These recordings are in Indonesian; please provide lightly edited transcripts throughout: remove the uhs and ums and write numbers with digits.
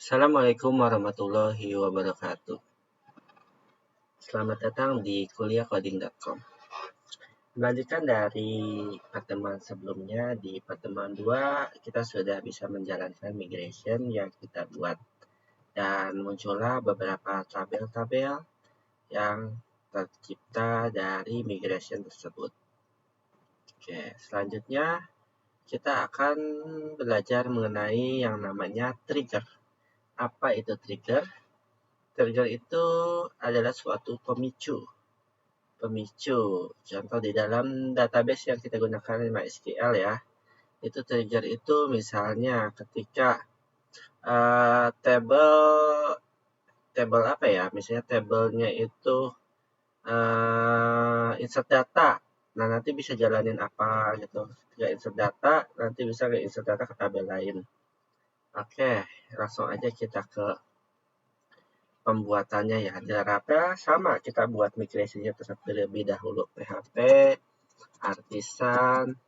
Assalamualaikum warahmatullahi wabarakatuh. Selamat datang di kuliahcoding.com. Melanjutkan dari pertemuan sebelumnya, di pertemuan 2 kita sudah bisa menjalankan migration yang kita buat. Dan muncullah beberapa tabel-tabel yang tercipta dari migration tersebut. Oke, selanjutnya kita akan belajar mengenai yang namanya trigger. Apa itu trigger? Trigger itu adalah suatu pemicu. Contoh di dalam database yang kita gunakan MySQL ya. Itu trigger itu misalnya ketika table apa ya? Misalnya tabelnya itu insert data. Nah, nanti bisa jalanin apa gitu. Ketika insert data, nanti bisa insert data ke tabel lain. Oke, langsung aja kita ke pembuatannya ya. Laravel sama, kita buat migrasinya terlebih dahulu. PHP artisan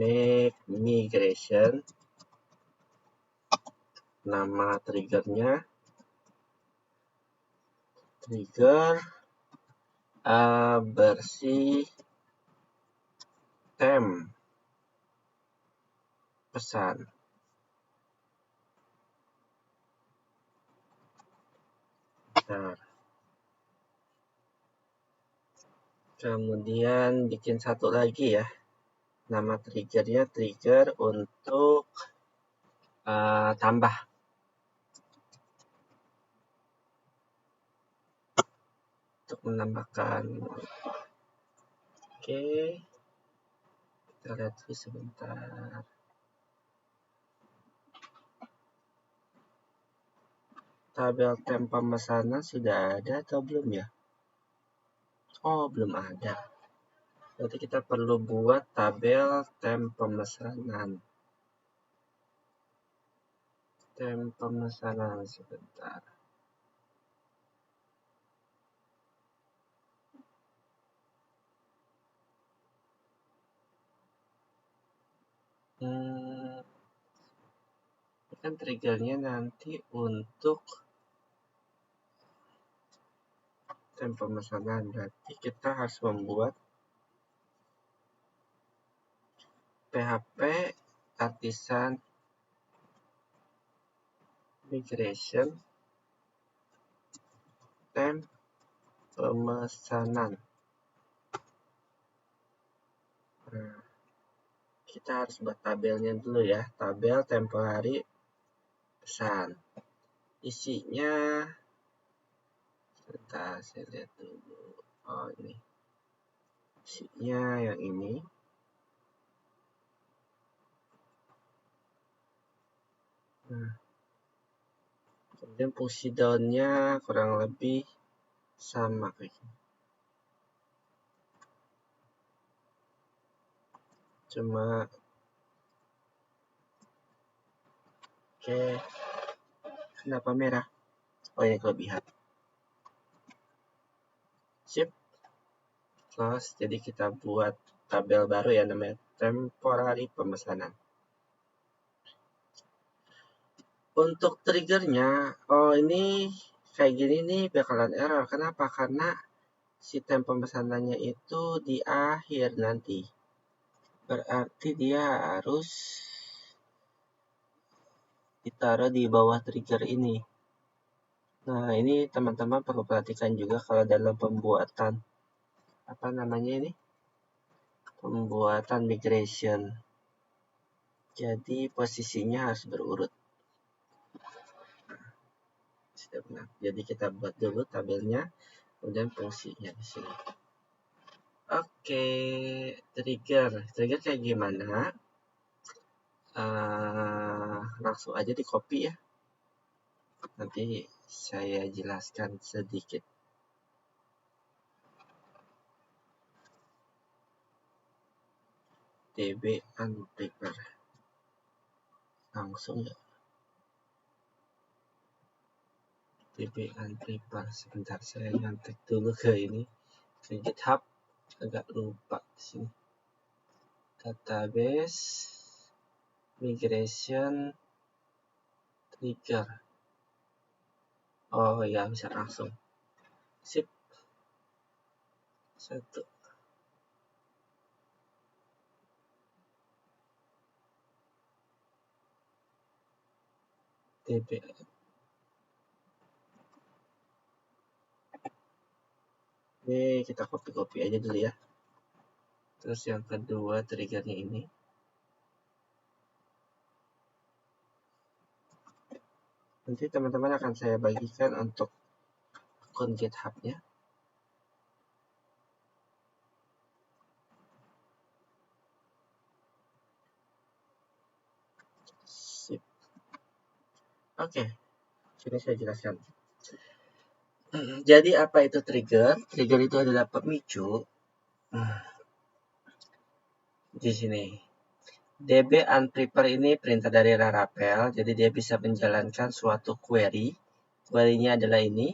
make migration, nama triggernya trigger bersih temp pesan. Bentar. Kemudian bikin satu lagi ya, nama triggernya trigger untuk tambah. Untuk menambahkan. Oke, kita lihat dulu sebentar. Tabel temp pemesanan sudah ada atau belum ya? Oh, belum ada. Berarti kita perlu buat tabel temp pemesanan. Temp pemesanan sebentar. Ini kan triggernya nanti untuk temp pemesanan. Berarti kita harus membuat PHP artisan migration temp pemesanan. Nah, kita harus buat tabelnya dulu ya. Tabel temporary pesan. Isinya, sebentar saya lihat dulu. Oh, ini. Isinya yang ini. Nah, kemudian fungsi down-nya kurang lebih sama kayak gini. Cuma oke, kenapa merah? Oh, ini kelebihan. Sip. Close. Jadi kita buat tabel baru ya, namanya temporary pemesanan. Untuk triggernya, oh ini kayak gini nih bakalan error. Kenapa? Karena si temp pemesanannya itu di akhir nanti. Berarti dia harus ditaruh di bawah trigger ini. Nah, ini teman-teman perlu perhatikan juga kalau dalam pembuatan apa namanya ini? Pembuatan migration. Jadi posisinya harus berurut. Sudah benar. Jadi kita buat dulu tabelnya, kemudian fungsinya di sini. Oke, trigger. Trigger kayak gimana? Langsung aja di copy ya. Nanti saya jelaskan sedikit. DB unprepare. Langsung ya. DB unprepare. Sebentar saya nyantek dulu ke ini. Ke GitHub. Agak lupa di sini. Database migration trigger. Oh ya, bisa langsung. Sip. 1. DB. Ini kita copy aja dulu ya. Terus yang kedua triggernya ini. Nanti teman-teman akan saya bagikan untuk akun GitHub-nya. Sip. Oke, sini saya jelaskan. Jadi apa itu trigger? Trigger itu adalah pemicu. Di sini. DB unprepare ini perintah dari Laravel, jadi dia bisa menjalankan suatu query. Query-nya adalah ini,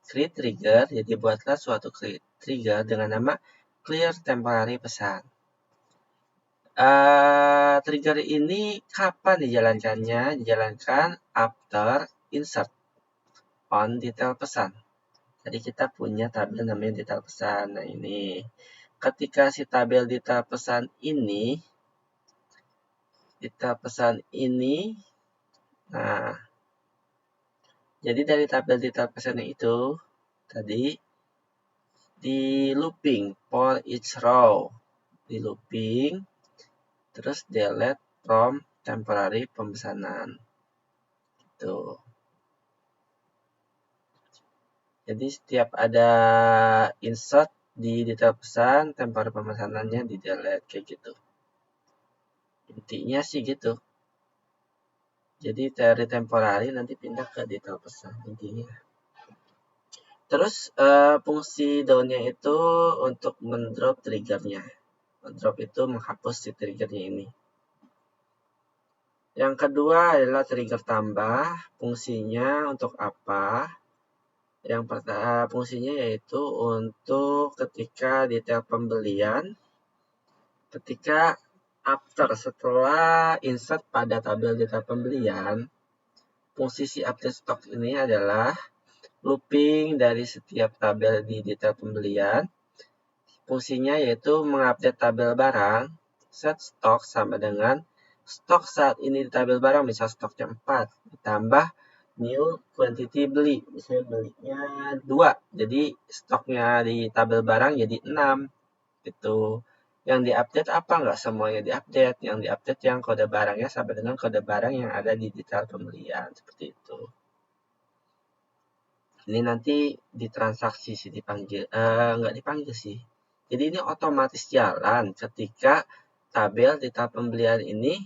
create trigger, jadi buatlah suatu trigger dengan nama clear temporary pesan. Trigger ini kapan dijalankannya? Dijalankan after insert on detail pesan. Jadi kita punya tabel namanya detail pesan. Nah ini, ketika si tabel detail pesan ini, nah, jadi dari tabel detail pesan itu tadi di looping for each row, di looping, terus delete from temporary pemesanan. Tuh. Jadi setiap ada insert di detail pesan, temporary pemesanannya di delete kayak gitu. Intinya sih gitu. Jadi dari temporary nanti pindah ke detail pesan intinya. Terus fungsi down-nya itu untuk mendrop triggernya. Mendrop itu menghapus si triggernya ini. Yang kedua adalah trigger tambah. Fungsinya untuk apa? Yang pertama fungsinya yaitu untuk ketika detail pembelian, ketika setelah insert pada tabel detail pembelian, fungsi si update stock ini adalah looping dari setiap tabel di detail pembelian. Fungsinya yaitu mengupdate tabel barang, set stok sama dengan stok saat ini di tabel barang, misal stoknya 4, ditambah new quantity beli, misalnya belinya 2, jadi stoknya di tabel barang jadi 6, gitu. Yang diupdate apa? Nggak semuanya diupdate, yang diupdate yang kode barangnya sama dengan kode barang yang ada di detail pembelian, seperti itu. Ini nanti di transaksi sih dipanggil, nggak dipanggil sih. Jadi ini otomatis jalan ketika tabel detail pembelian ini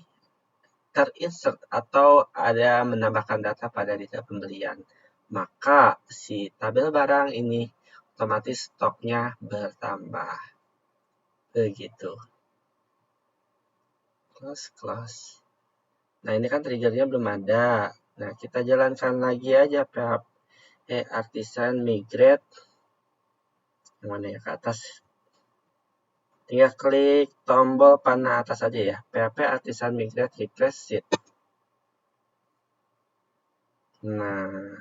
terinsert atau ada menambahkan data pada detail pembelian. Maka si tabel barang ini otomatis stoknya bertambah. Begitu. Close. Nah ini kan triggernya belum ada. Nah kita jalankan lagi aja PHP artisan migrate. Yang mana ya, ke atas. Tinggal klik tombol panah atas aja ya. PHP artisan migrate refresh sheet. Nah,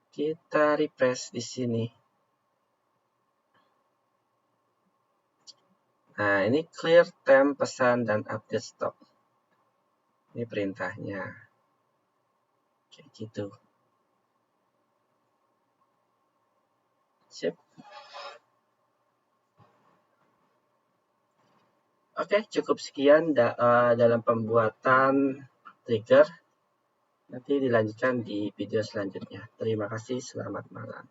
kita refresh di sini. Nah, ini clear temp pesan dan update stock. Ini perintahnya. Kayak gitu. Sip. Oke, cukup sekian dalam pembuatan trigger. Nanti dilanjutkan di video selanjutnya. Terima kasih, selamat malam.